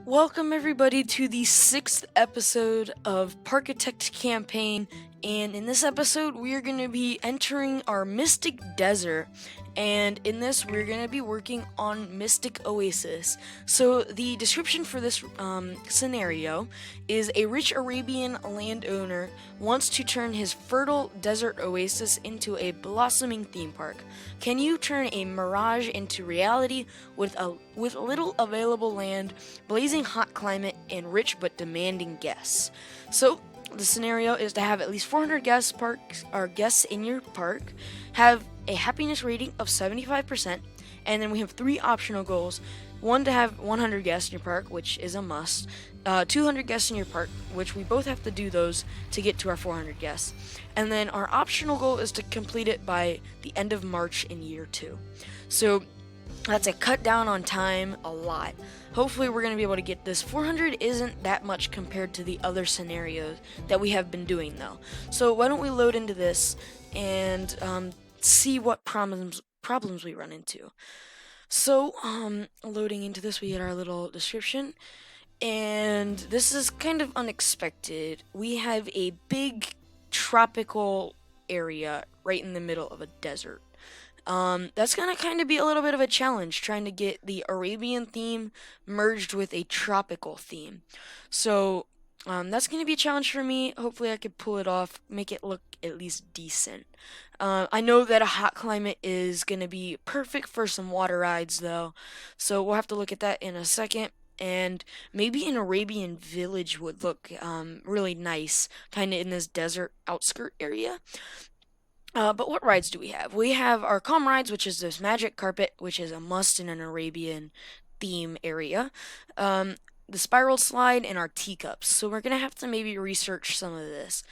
Welcome everybody to the sixth episode of Parkitect campaign, and in this episode we are going to be entering our Mystic Desert, and in this we're going to be working on Mystic Oasis. So the description for this scenario is a rich Arabian landowner wants to turn his fertile desert oasis into a blossoming theme park. Can you turn a mirage into reality with little available land, blazing hot climate, and rich but demanding guests? So the scenario is to have at least 400 guests in your park, have a happiness rating of 75%, and then we have three optional goals. One, to have 100 guests in your park, which is a must. 200 guests in your park, which we both have to do those to get to our 400 guests. And then our optional goal is to complete it by the end of March in year 2. So that's a cut down on time a lot. Hopefully we're going to be able to get this. 400 isn't that much compared to the other scenarios that we have been doing though. So why don't we load into this and see what problems we run into. So, loading into this, we get our little description, and this is kind of unexpected. We have a big tropical area right in the middle of a desert. That's gonna kind of be a little bit of a challenge trying to get the Arabian theme merged with a tropical theme. So, that's gonna be a challenge for me. Hopefully, I could pull it off, make it look at least decent. I know that a hot climate is gonna be perfect for some water rides, though. So we'll have to look at that in a second. And maybe an Arabian village would look really nice, kind of in this desert outskirt area. But what rides do we have? We have our calm rides, which is this magic carpet, which is a must in an Arabian theme area. Um, the spiral slide and our teacups. So we're gonna have to maybe research some of this.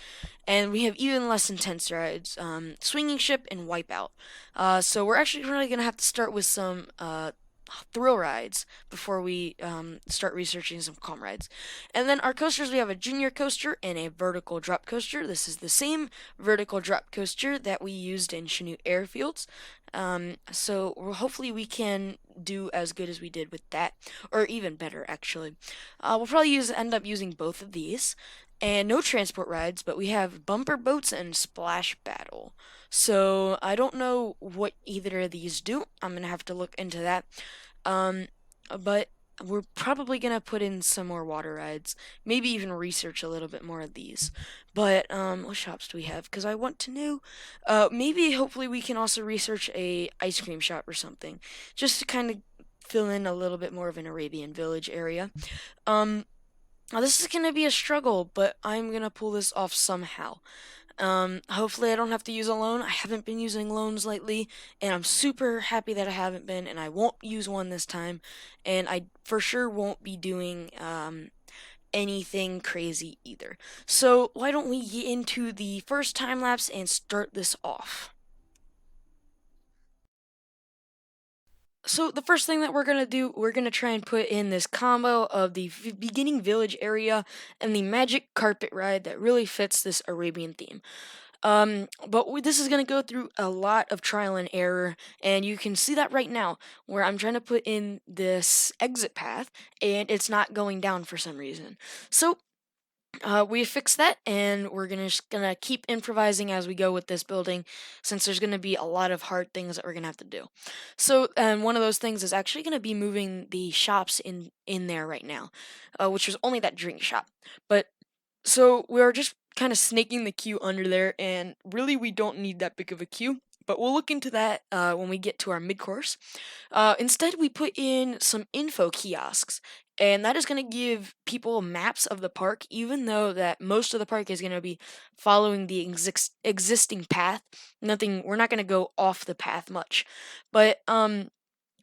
And we have even less intense rides, swinging ship and wipeout. So we're actually really gonna have to start with some thrill rides before we start researching some calm rides. And then our coasters, we have a junior coaster and a vertical drop coaster. This is the same vertical drop coaster that we used in Chanute Airfields. So hopefully we can do as good as we did with that, or even better actually. We'll probably end up using both of these. And no transport rides, but we have bumper boats and splash battle. So I don't know what either of these do. I'm gonna have to look into that. Um, but we're probably gonna put in some more water rides. Maybe even research a little bit more of these. But what shops do we have? Because I want to know. Maybe hopefully we can also research a ice cream shop or something, just to kind of fill in a little bit more of an Arabian village area. Um, Now, this is gonna be a struggle, but I'm gonna pull this off somehow. Hopefully I don't have to use a loan. I haven't been using loans lately, and I'm super happy that I haven't been, and I won't use one this time, and I for sure won't be doing anything crazy either. So why don't we get into the first time lapse and start this off? So the first thing that we're gonna do, we're gonna try and put in this combo of the beginning village area and the magic carpet ride that really fits this Arabian theme. This is gonna go through a lot of trial and error, and you can see that right now, where I'm trying to put in this exit path, and it's not going down for some reason. So we fixed that, and we're gonna keep improvising as we go with this building, since there's gonna be a lot of hard things that we're gonna have to do. So, one of those things is actually gonna be moving the shops in there right now, which was only that drink shop. But so we're just kind of snaking the queue under there, and really we don't need that big of a queue. But we'll look into that when we get to our mid course. Instead, we put in some info kiosks, and that is going to give people maps of the park, even though that most of the park is going to be following the existing path. Nothing, we're not going to go off the path much, but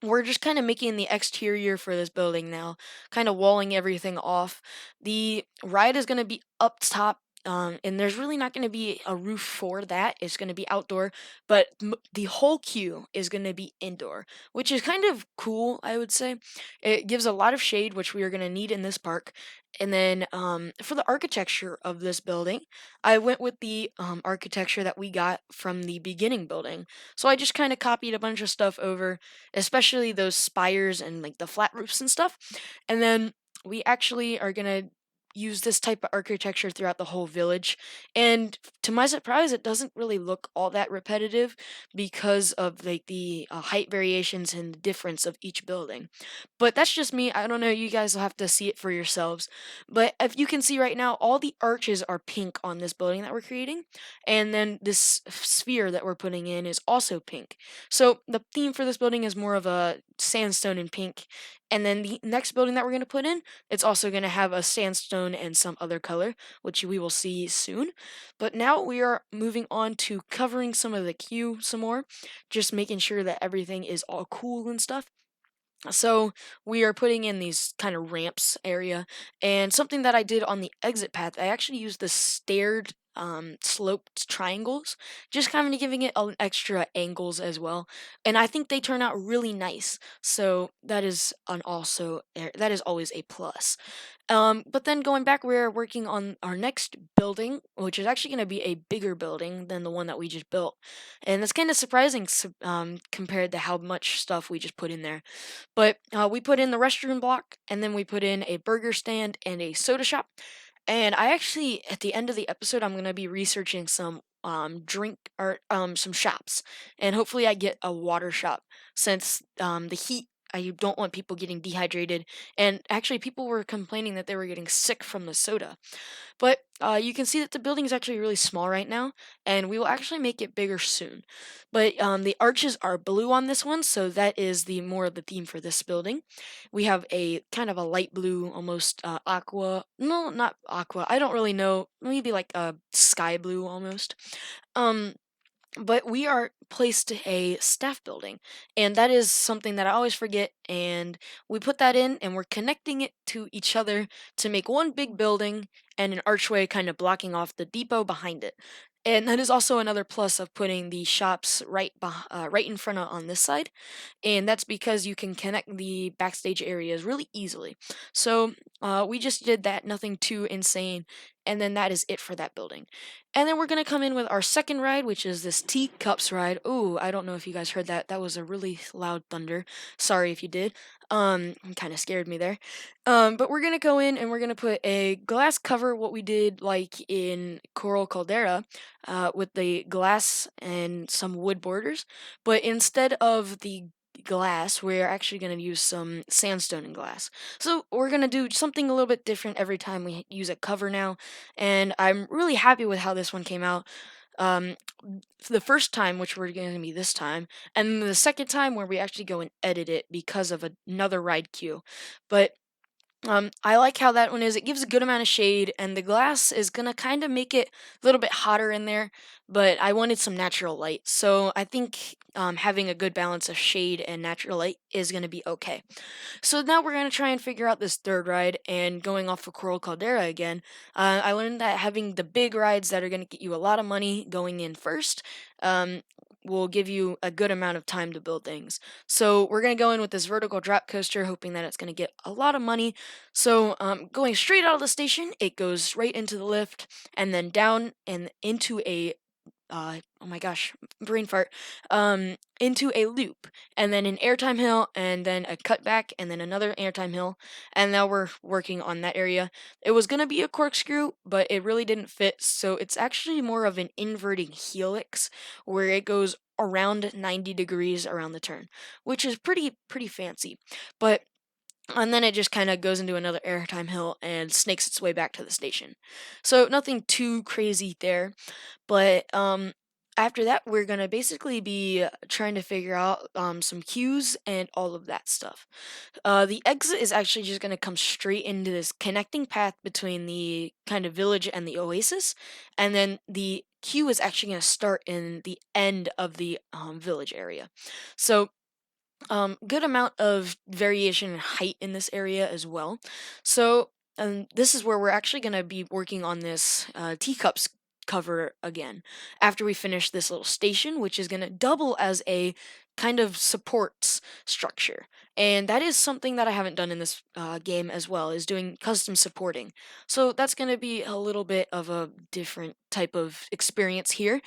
we're just kind of making the exterior for this building now, kind of walling everything off. The ride is going to be up top, and there's really not going to be a roof for that. It's going to be outdoor, but the whole queue is going to be indoor, which is kind of cool, I would say. It gives a lot of shade, which we are going to need in this park. And then for the architecture of this building, I went with the architecture that we got from the beginning building. So I just kind of copied a bunch of stuff over, especially those spires and like the flat roofs and stuff. And then we actually are gonna use this type of architecture throughout the whole village. And to my surprise, it doesn't really look all that repetitive because of like the height variations and the difference of each building. But that's just me. I don't know. You guys will have to see it for yourselves. But if you can see right now, all the arches are pink on this building that we're creating, and then this sphere that we're putting in is also pink. So the theme for this building is more of a sandstone and pink. And then the next building that we're going to put in, it's also going to have a sandstone and some other color, which we will see soon. But now we are moving on to covering some of the queue some more, just making sure that everything is all cool and stuff. So we are putting in these kind of ramps area, and something that I did on the exit path, I actually used the staired sloped triangles, just kind of giving it an extra angles as well. And I think they turn out really nice. So that is that is always a plus. But then going back, we're working on our next building, which is actually going to be a bigger building than the one that we just built. And that's kind of surprising compared to how much stuff we just put in there. But we put in the restroom block, and then we put in a burger stand and a soda shop. And I actually, at the end of the episode, I'm gonna be researching some drink or some shops, and hopefully I get a water shop since the heat. I don't want people getting dehydrated, and actually, people were complaining that they were getting sick from the soda. But you can see that the building is actually really small right now, and we will actually make it bigger soon. But the arches are blue on this one, so that is the more of the theme for this building. We have a kind of a light blue, almost aqua. No, not aqua. I don't really know. Maybe like a sky blue almost. Um, but we are placed a staff building, and that is something that I always forget. And we put that in, and we're connecting it to each other to make one big building and an archway kind of blocking off the depot behind it. And that is also another plus of putting the shops right in front of on this side, and that's because you can connect the backstage areas really easily. So we just did that, nothing too insane, and then that is it for that building. And then we're gonna come in with our second ride, which is this teacups ride. Ooh, I don't know if you guys heard that. That was a really loud thunder. Sorry if you did. Kind of scared me there. But we're gonna go in and we're gonna put a glass cover, what we did like in Coral Caldera, with the glass and some wood borders. But instead of the glass, we're actually going to use some sandstone and glass. So we're going to do something a little bit different every time we use a cover now, and I'm really happy with how this one came out. Um, for the first time, which we're going to be this time, and then the second time where we actually go and edit it because of another ride queue. But I like how that one is. It gives a good amount of shade, and the glass is gonna kind of make it a little bit hotter in there. But I wanted some natural light, so I think having a good balance of shade and natural light is gonna be okay. So now we're gonna try and figure out this third ride, and going off of Coral Caldera again. I learned that having the big rides that are gonna get you a lot of money going in first. Um, will give you a good amount of time to build things. So we're going to go in with this vertical drop coaster, hoping that it's going to get a lot of money. So going straight out of the station, it goes right into the lift and then down and into a oh my gosh, brain fart, into a loop, and then an airtime hill, and then a cutback, and then another airtime hill, and now we're working on that area. It was gonna be a corkscrew, but it really didn't fit, so it's actually more of an inverting helix, where it goes around 90 degrees around the turn, which is pretty fancy. But and then it just kind of goes into another airtime hill and snakes its way back to the station. So nothing too crazy there. But after that, we're gonna basically be trying to figure out some cues and all of that stuff. The exit is actually just gonna come straight into this connecting path between the kind of village and the oasis, and then the queue is actually gonna start in the end of the village area. So good amount of variation in height in this area as well. So, this is where we're actually going to be working on this teacups cover again after we finish this little station, which is going to double as a kind of supports structure. And that is something that I haven't done in this game as well, is doing custom supporting. So that's going to be a little bit of a different type of experience here.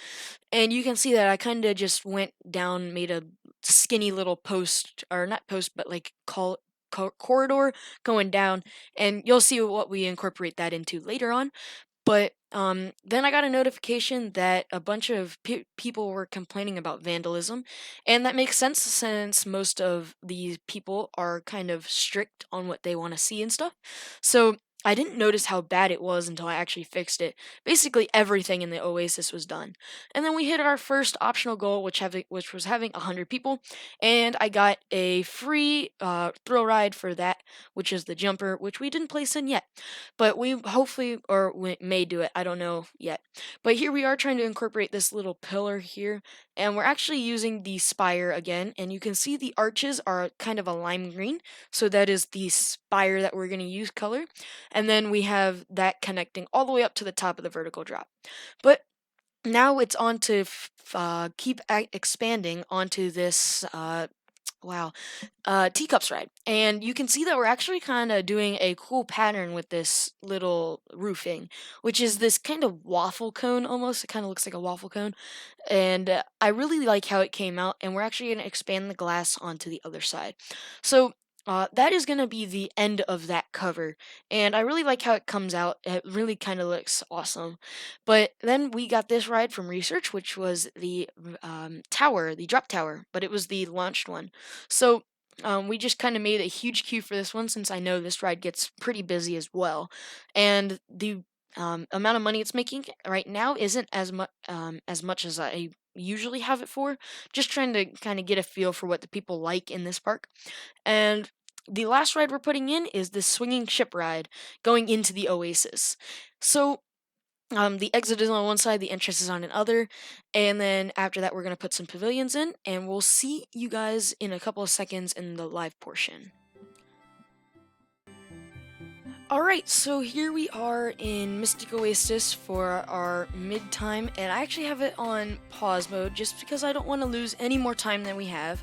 And you can see that I kind of just went down, made a skinny little post, or not post, but like corridor going down, and you'll see what we incorporate that into later on. But then I got a notification that a bunch of people were complaining about vandalism, and that makes sense since most of these people are kind of strict on what they want to see and stuff. So I didn't notice how bad it was until I actually fixed it. Basically, everything in the Oasis was done, and then we hit our first optional goal, which was having 100 people, and I got a free thrill ride for that, which is the jumper, which we didn't place in yet. But we hopefully, or we may do it, I don't know yet. But here we are trying to incorporate this little pillar here, and we're actually using the spire again, and you can see the arches are kind of a lime green, so that is the spire that we're going to use color. And then we have that connecting all the way up to the top of the vertical drop. But now it's on to keep expanding onto this wow, teacups ride. And you can see that we're actually kind of doing a cool pattern with this little roofing, which is this kind of waffle cone almost. It kind of looks like a waffle cone. And I really like how it came out, and we're actually going to expand the glass onto the other side. So that is going to be the end of that cover, and I really like how it comes out. It really kind of looks awesome. But then we got this ride from research, which was the tower, the drop tower, but it was the launched one. So we just kind of made a huge queue for this one, since I know this ride gets pretty busy as well, and the amount of money it's making right now isn't as much as I usually have it for. Just trying to kind of get a feel for what the people like in this park. And the last ride we're putting in is the swinging ship ride going into the Oasis. So the exit is on one side, the entrance is on another, and then after that we're going to put some pavilions in, and we'll see you guys in a couple of seconds in the live portion. Alright, so here we are in Mystic Oasis for our mid-time, and I actually have it on pause mode just because I don't want to lose any more time than we have,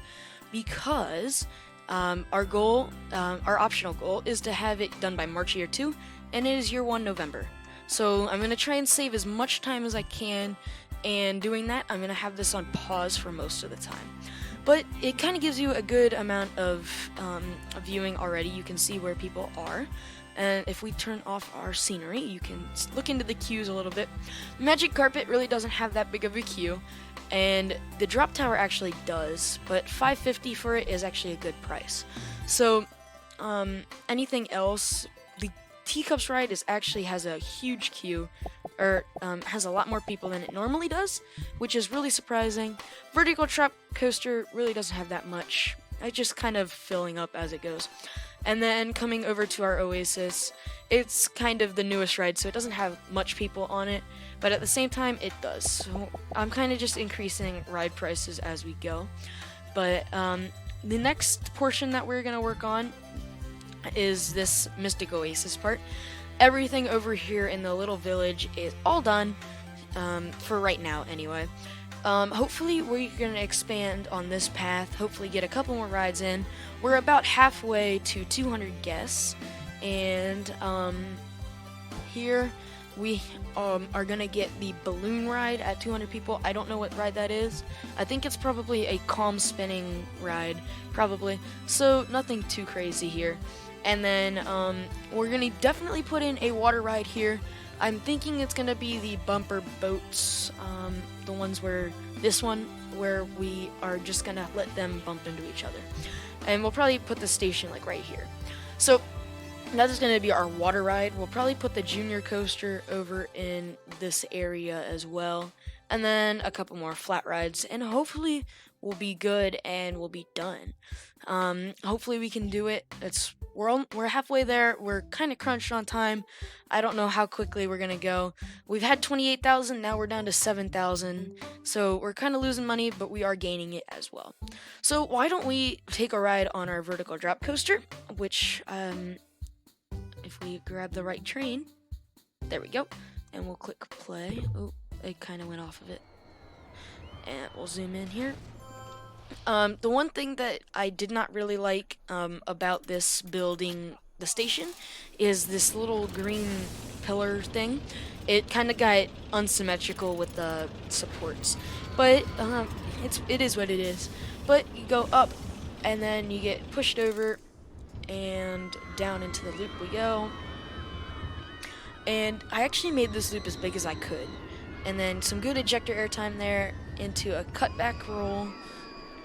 because our goal, our optional goal, is to have it done by March year 2, and it is year 1 November. So I'm going to try and save as much time as I can, and doing that, I'm going to have this on pause for most of the time. But it kind of gives you a good amount of viewing already. You can see where people are. And if we turn off our scenery, you can look into the queues a little bit. Magic Carpet really doesn't have that big of a queue, and the drop tower actually does, but $5.50 for it is actually a good price. So anything else, the Teacups ride actually has a huge queue, or has a lot more people than it normally does, which is really surprising. Vertical Trap Coaster really doesn't have that much. It's just kind of filling up as it goes. And then coming over to our Oasis, it's kind of the newest ride, so it doesn't have much people on it, but at the same time, it does. So I'm kind of just increasing ride prices as we go. But the next portion that we're going to work on is this Mystic Oasis part. Everything over here in the little village is all done, for right now anyway. Hopefully we're going to expand on this path, hopefully get a couple more rides in. We're about halfway to 200 guests, and here we are going to get the balloon ride at 200 people. I don't know what ride that is. I think it's probably a calm spinning ride, probably, so nothing too crazy here. And then we're going to definitely put in a water ride here. I'm thinking it's going to be the bumper boats, the ones where we are just going to let them bump into each other. And we'll probably put the station like right here. So that is going to be our water ride. We'll probably put the junior coaster over in this area as well. And then a couple more flat rides, and hopefully we'll be good and we'll be done. Hopefully we can do it. We're halfway there. We're kind of crunched on time. I don't know how quickly we're gonna go. We've had 28,000, now we're down to 7,000. So we're kind of losing money, but we are gaining it as well. So why don't we take a ride on our vertical drop coaster, which if we grab the right train, there we go, and we'll click play. Oh, it kind of went off of it. And we'll zoom in here. The one thing that I did not really like about this building, the station, is this little green pillar thing. It kind of got unsymmetrical with the supports, but it is what it is. But you go up, and then you get pushed over, and down into the loop we go. And I actually made this loop as big as I could. And then some good ejector airtime there into a cutback roll,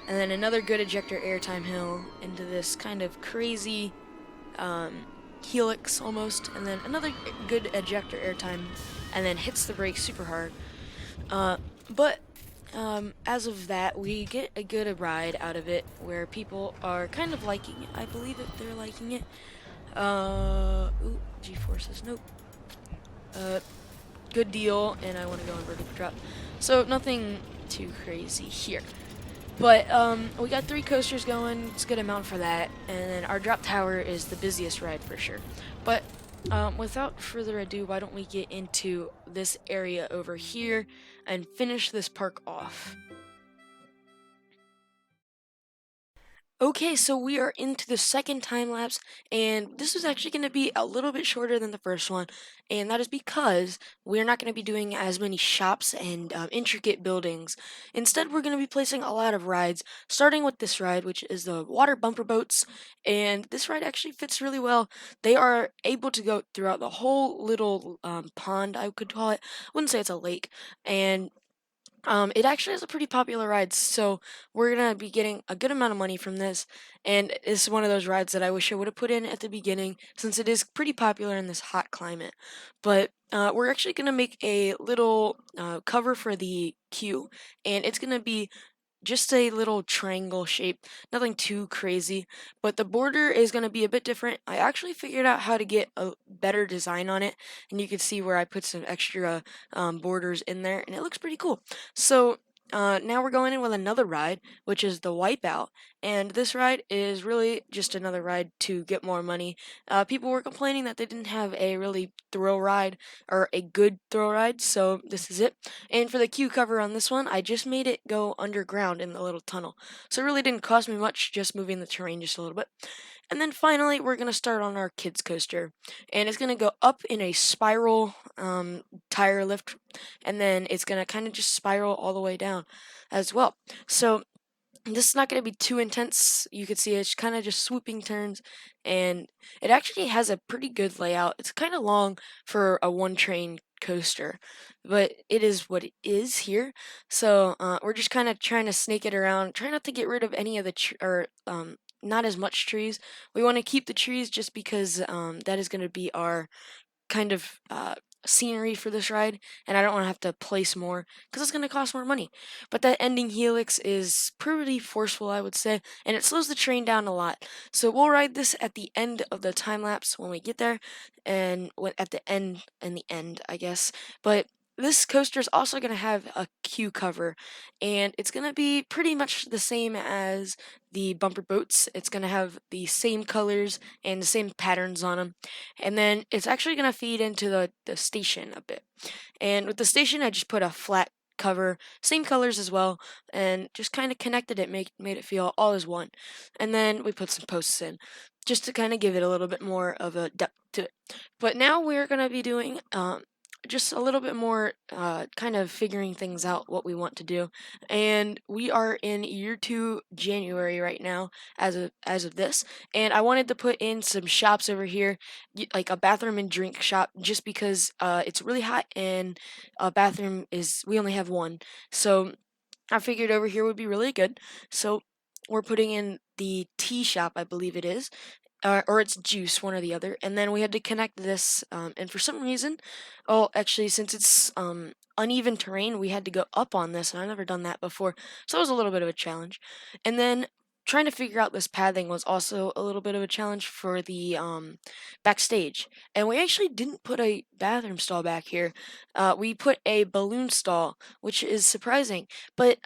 and then another good ejector airtime hill into this kind of crazy helix almost, and then another good ejector airtime, and then hits the brake super hard. But as of that, we get a good ride out of it where people are kind of liking it. I believe that they're liking it. Ooh, G-forces, nope. Good deal, and I want to go in vertical drop. So nothing too crazy here. But we got 3 coasters going. It's a good amount for that. And then our drop tower is the busiest ride for sure. But without further ado, why don't we get into this area over here and finish this park off. Okay, so we are into the second time lapse, and this is actually going to be a little bit shorter than the first one, and that is because we're not going to be doing as many shops and intricate buildings. Instead, we're going to be placing a lot of rides, starting with this ride, which is the water bumper boats, and this ride actually fits really well. They are able to go throughout the whole little pond, I could call it. I wouldn't say it's a lake, and it actually is a pretty popular ride, so we're gonna be getting a good amount of money from this, and it's one of those rides that I wish I would have put in at the beginning, since it is pretty popular in this hot climate. But we're actually gonna make a little cover for the queue, and it's gonna be just a little triangle shape, nothing too crazy, but the border is going to be a bit different. I actually figured out how to get a better design on it, and you can see where I put some extra borders in there, and it looks pretty cool. So now we're going in with another ride, which is the Wipeout, and this ride is really just another ride to get more money. People were complaining that they didn't have a really thrill ride, or a good thrill ride, so this is it. And for the queue cover on this one, I just made it go underground in the little tunnel. So it really didn't cost me much, just moving the terrain just a little bit. And then finally, we're going to start on our kids coaster. And it's going to go up in a spiral tire lift, and then it's going to kind of just spiral all the way down as well. So this is not going to be too intense. You can see it's kind of just swooping turns, and it actually has a pretty good layout. It's kind of long for a one train coaster, but it is what it is here. So we're just kind of trying to snake it around, try not to get rid of any of the not as much trees. We want to keep the trees just because that is going to be our kind of scenery for this ride, and I don't want to have to place more because it's going to cost more money. But that ending helix is pretty forceful, I would say, and it slows the train down a lot. So we'll ride this at the end of the time lapse when we get there, and at the end, I guess. But this coaster is also going to have a queue cover, and it's going to be pretty much the same as the bumper boats. It's going to have the same colors and the same patterns on them, and then it's actually going to feed into the station a bit. And with the station, I just put a flat cover, same colors as well, and just kind of connected it, made it feel all as one. And then we put some posts in, just to kind of give it a little bit more of a depth to it. But now we're going to be doing just a little bit more kind of figuring things out what we want to do, and we are in year 2 January right now as of this, and I wanted to put in some shops over here, like a bathroom and drink shop, just because it's really hot, and a bathroom is, we only have one, so I figured over here would be really good. So we're putting in the tea shop, I believe it is, or it's juice, one or the other. And then we had to connect this, and for some reason, oh, actually, since it's uneven terrain, we had to go up on this, and I've never done that before, so that was a little bit of a challenge. And then trying to figure out this pathing was also a little bit of a challenge for the backstage. And we actually didn't put a bathroom stall back here. We put a balloon stall, which is surprising, but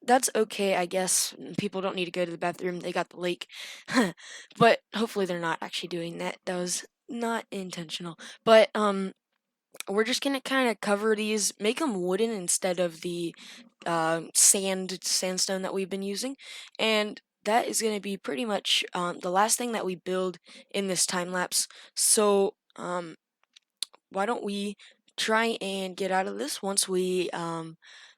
that's okay, I guess. People don't need to go to the bathroom. They got the lake. But hopefully they're not actually doing that. That was not intentional. But we're just gonna kind of cover these, make them wooden instead of the sandstone that we've been using, and that is gonna be pretty much the last thing that we build in this time lapse. So why don't we try and get out of this once we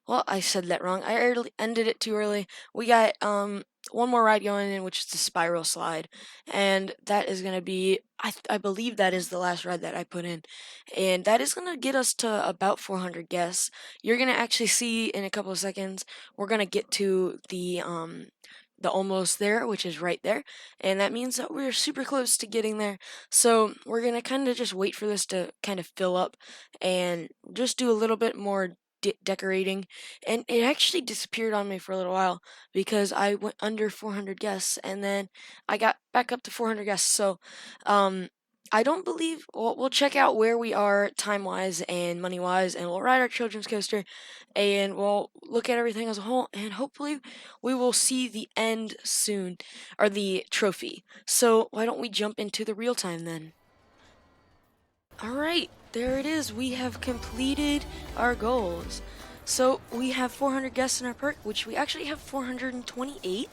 Well, I said that wrong. I ended it too early. We got one more ride going in, which is the spiral slide, and that is gonna be. I believe that is the last ride that I put in, and that is gonna get us to about 400 guests. You're gonna actually see in a couple of seconds. We're gonna get to the almost there, which is right there, and that means that we're super close to getting there. So we're gonna kind of just wait for this to kind of fill up, and just do a little bit more decorating, and it actually disappeared on me for a little while because I went under 400 guests, and then I got back up to 400 guests. So um I don't believe we'll check out where we are time wise and money wise, and we'll ride our children's coaster, and we'll look at everything as a whole, and hopefully we will see the end soon, or the trophy. So why don't we jump into the real time then? Alright, there it is. We have completed our goals. So we have 400 guests in our park, which we actually have 428.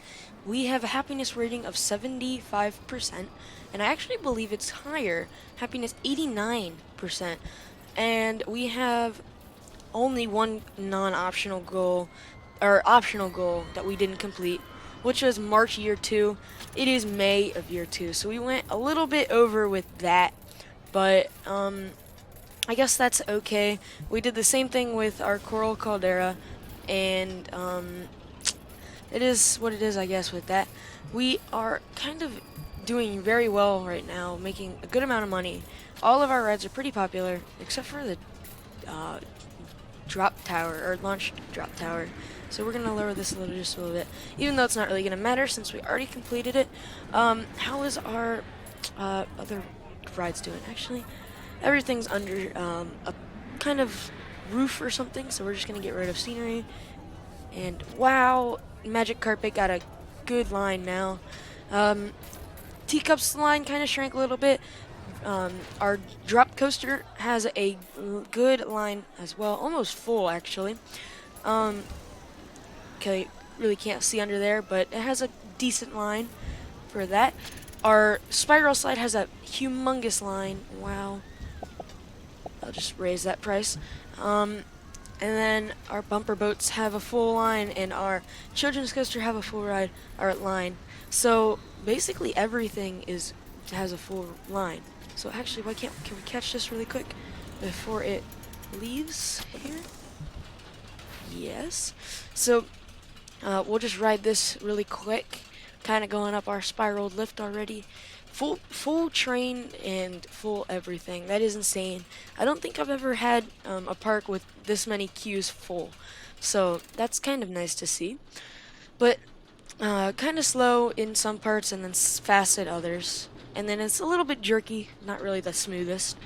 We have a happiness rating of 75%, and I actually believe it's higher, happiness 89%. And we have only one non-optional goal, or optional goal, that we didn't complete, which was March year 2. It is May of year 2, so we went a little bit over with that, but I guess that's okay. We did the same thing with our coral caldera, and it is what it is, I guess, with that. We are kind of doing very well right now, making a good amount of money. All of our rides are pretty popular, except for the uh, drop tower, or launch drop tower. So we're gonna lower this just a little bit, even though it's not really gonna matter since we already completed it. How is our other rides doing? Actually, everything's under a kind of roof or something, so we're just gonna get rid of scenery. And wow, Magic Carpet got a good line now. Teacups line kind of shrank a little bit. Our drop coaster has a good line as well, almost full actually. Okay, really can't see under there, but it has a decent line for that. Our spiral slide has a humongous line. Wow. I'll just raise that price. And then our bumper boats have a full line, and our children's coaster have a full ride or line. So basically everything has a full line. So actually, can we catch this really quick before it leaves here? Yes. So we'll just ride this really quick, kind of going up our spiraled lift already. Full train and full everything. That is insane. I don't think I've ever had a park with this many queues full. So that's kind of nice to see. But kind of slow in some parts and then fast at others. And then it's a little bit jerky, not really the smoothest.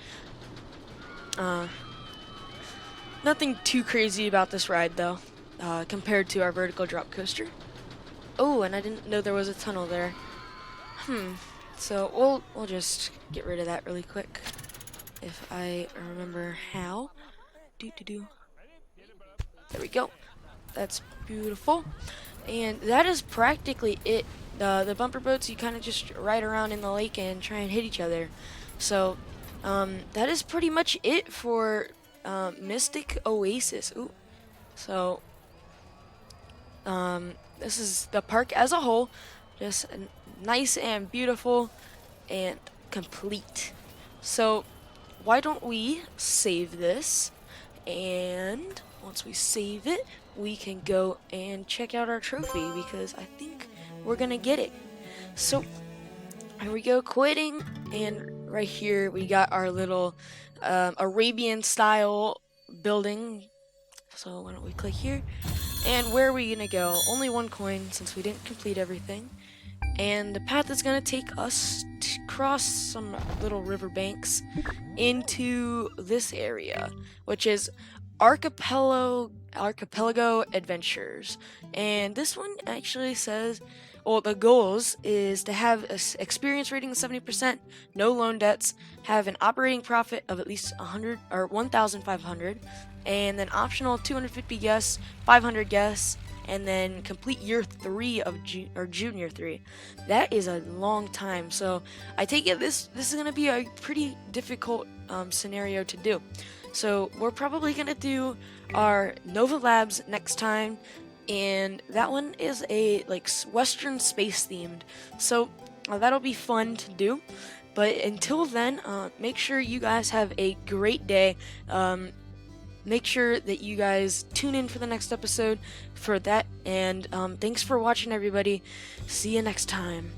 Nothing too crazy about this ride though, compared to our vertical drop coaster. Oh, and I didn't know there was a tunnel there. So we'll just get rid of that really quick, if I remember how. There we go. That's beautiful. And that is practically it. The bumper boats, you kind of just ride around in the lake and try and hit each other. So that is pretty much it for Mystic Oasis. Ooh. So this is the park as a whole, just nice and beautiful and complete. So why don't we save this, and once we save it, we can go and check out our trophy, because I think we're gonna get it. So here we go, quitting, and right here we got our little Arabian style building. So why don't we click here, and where are we gonna go? Only one coin since we didn't complete everything. And the path is going to take us to cross some little riverbanks into this area, which is Archipelago Adventures. And this one actually says, well, the goals is to have an experience rating of 70%, no loan debts, have an operating profit of at least 100 or 1,500, and then optional 250 guests, 500 guests, and then complete year 3 of June year 3. That is a long time, so I take it this is going to be a pretty difficult scenario to do. So we're probably gonna do our Nova Labs next time, and that one is a like Western space themed. So that'll be fun to do. But until then, make sure you guys have a great day. Make sure that you guys tune in for the next episode for that. And thanks for watching, everybody. See you next time.